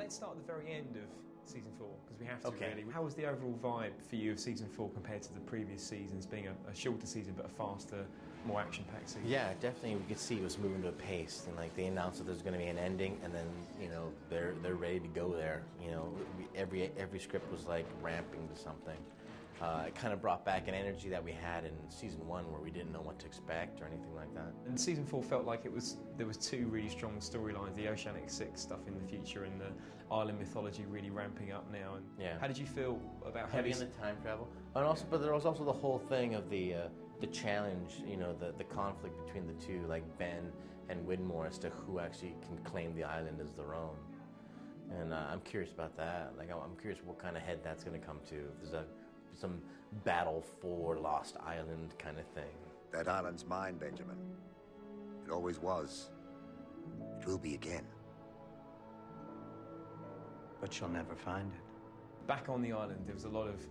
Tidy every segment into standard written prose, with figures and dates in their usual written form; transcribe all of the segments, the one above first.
Let's start at the very end of season 4, because we have to really. How was the overall vibe for you of season 4 compared to the previous seasons, being a shorter season but a faster, more action-packed season? Yeah, definitely. We could see it was moving to a pace, and like they announced that there's going to be an ending, and then they're ready to go there. Every script was like ramping to something. It kind of brought back an energy that we had in season 1, where we didn't know what to expect or anything like that. And season 4 felt like there was 2 really strong storylines: the Oceanic 6 stuff in the future and the island mythology really ramping up now. And yeah. How did you feel about heavy in the time travel? And also, but there was also the whole thing of the challenge, the conflict between the two, like Ben and Widmore, as to who actually can claim the island as their own. And I'm curious about that. Like, I'm curious what kind of head that's going to come to. If there's some battle for Lost Island kind of thing. That island's mine, Benjamin. It always was. It will be again. But you'll never find it. Back on the island, there was a lot of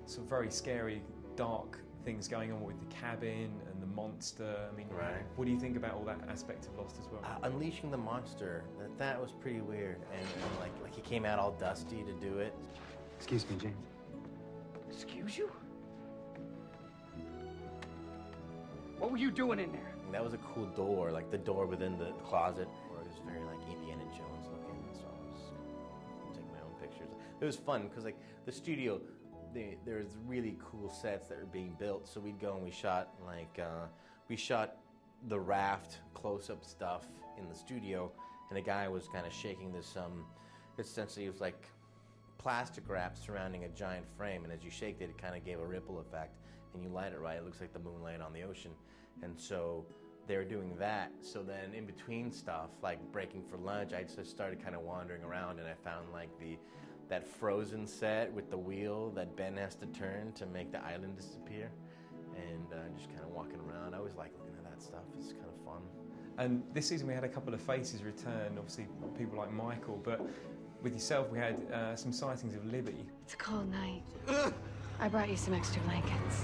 sort of very scary, dark things going on with the cabin and the monster. I mean, right. What do you think about all that aspect of Lost as well? Unleashing the monster, that was pretty weird. And like he came out all dusty to do it. Excuse me, James. Excuse you? What were you doing in there? And that was a cool door, like the door within the closet, where it was very like Indiana Jones looking. So I was taking my own pictures. It was fun because like the studio, there's really cool sets that were being built. So we'd go and we shot the raft close-up stuff in the studio, and a guy was kind of shaking this essentially it was like plastic wrap surrounding a giant frame, and as you shake it, it kind of gave a ripple effect, and you light it right, it looks like the moonlight on the ocean. And so they were doing that. So then in between stuff, like breaking for lunch, I just started kind of wandering around, and I found like that Frozen set with the wheel that Ben has to turn to make the island disappear, and just kind of walking around. I always like looking at that stuff. It's kind of fun. And this season we had a couple of faces return, obviously people like Michael, but with yourself, we had some sightings of Libby. It's a cold night. I brought you some extra blankets.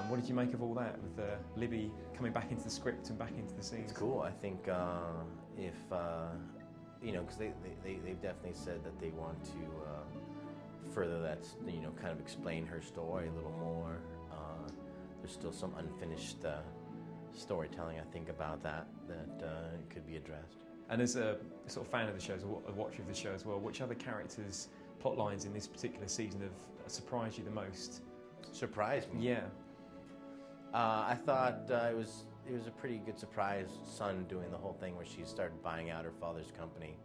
What did you make of all that, with Libby coming back into the script and back into the scenes? It's cool. I think if, because they've definitely said that they want to further that, kind of explain her story a little more. There's still some unfinished storytelling, I think, about that could be addressed. And as a sort of fan of the show, a watcher of the show as well, which other characters' plot lines in this particular season have surprised you the most? Surprised me? Yeah. I thought it was a pretty good surprise, Sun doing the whole thing where she started buying out her father's company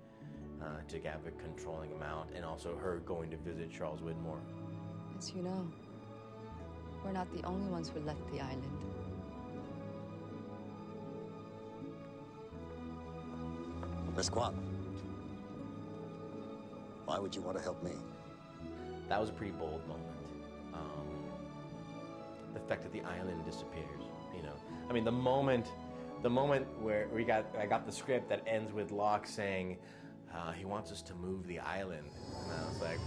to have a controlling amount, and also her going to visit Charles Widmore. As you know, we're not the only ones who left the island. Miss Kwan, why would you want to help me? That was a pretty bold moment. The fact that the island disappears, I mean, the moment where I got the script that ends with Locke saying, he wants us to move the island. And I was like,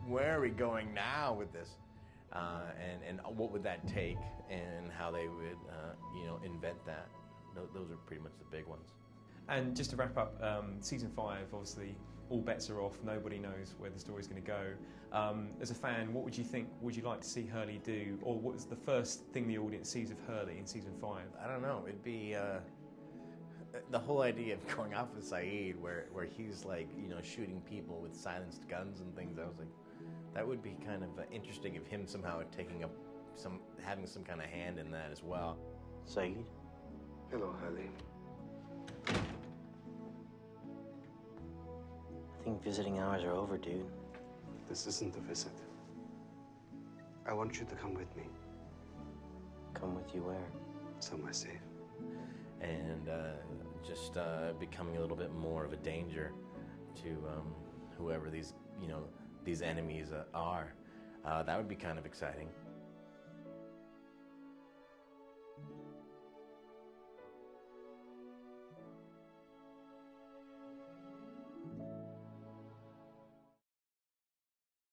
where are we going now with this? And what would that take, and how they would, invent that. Those are pretty much the big ones. And just to wrap up, season 5, obviously, all bets are off. Nobody knows where the story's going to go. As a fan, what would you like to see Hurley do, or what was the first thing the audience sees of Hurley in season 5? I don't know. It'd be the whole idea of going off with Saeed, where he's like, shooting people with silenced guns and things. I was like, that would be kind of interesting if him somehow having some kind of hand in that as well. Saeed? Hello, Hurley. I think visiting hours are over, dude. This isn't a visit. I want you to come with me. Come with you where? Somewhere safe. And just becoming a little bit more of a danger to whoever these enemies are. That would be kind of exciting.